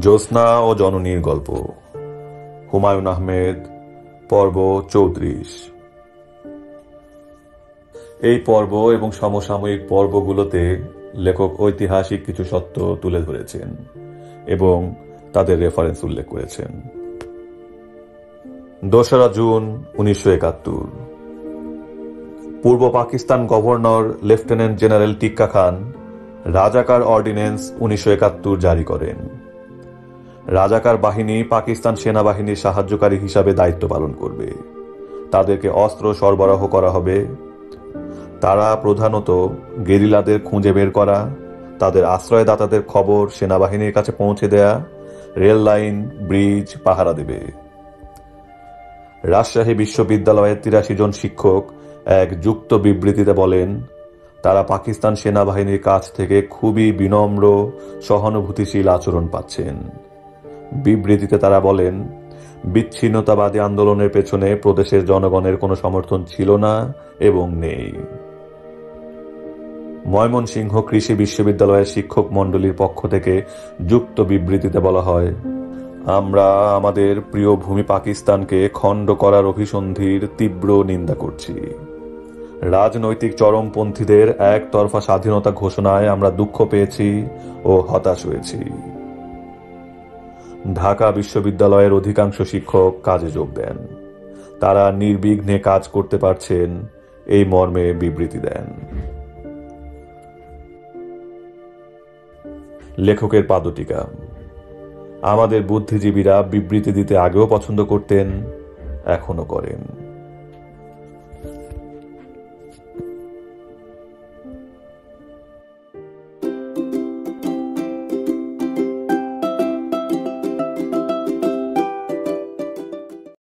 জ্যোৎস্না ও জননীর গল্প, হুমায়ুন আহমেদ, পর্ব ৩৪। এই পর্ব এবং সমসাময়িক পর্বগুলোতে লেখক ঐতিহাসিক কিছু সত্য তুলে ধরেছেন এবং তাদের রেফারেন্স উল্লেখ করেছেন। ২রা জুন ১৯৭১, পূর্ব পাকিস্তান গভর্নর লেফটেন্যান্ট জেনারেল টিক্কা খান রাজাকার অর্ডিন্যান্স ১৯৭১ জারি করেন। রাজাকার বাহিনী পাকিস্তান সেনাবাহিনীর সাহায্যকারী হিসাবে দায়িত্ব পালন করবে। তাদেরকে অস্ত্র সরবরাহ করা হবে। তারা প্রধানত গেরিলাদের খুঁজে বের করা, তাদের আশ্রয়দাতাদের খবর সেনাবাহিনীর কাছে পৌঁছে দেয়া, রেল লাইন, ব্রিজ পাহারা দেবে। রাজশাহী বিশ্ববিদ্যালয়ের ৮৩ জন শিক্ষক এক যুক্ত বিবৃতিতে বলেন, তারা পাকিস্তান সেনাবাহিনীর কাছ থেকে খুবই বিনম্র, সহানুভূতিশীল আচরণ পাচ্ছেন। বিবৃতিতে তারা বলেন, বিচ্ছিন্নতাবাদী আন্দোলনের পেছনে প্রদেশের জনগণের কোনো সমর্থন ছিল না এবং নেই। ময়মনসিংহ কৃষি বিশ্ববিদ্যালয়ের শিক্ষক মণ্ডলীর পক্ষ থেকে যুক্ত বিবৃতিতে বলা হয়, আমরা আমাদের প্রিয় ভূমি পাকিস্তানকে খণ্ড করার অভিসন্ধির তীব্র নিন্দা করছি। রাজনৈতিক চরমপন্থীদের একতরফা স্বাধীনতা ঘোষণায় আমরা দুঃখ পেয়েছি ও হতাশ হয়েছি। ঢাকা বিশ্ববিদ্যালয়ের অধিকাংশ শিক্ষক কাজে যোগ দেন। তারা নির্বিঘ্নে কাজ করতে পারছেন এই মর্মে বিবৃতি দেন। লেখকের পাদটীকা। আমাদের বুদ্ধিজীবীরা বিবৃতি দিতে আগেও পছন্দ করতেন, এখনো করেন।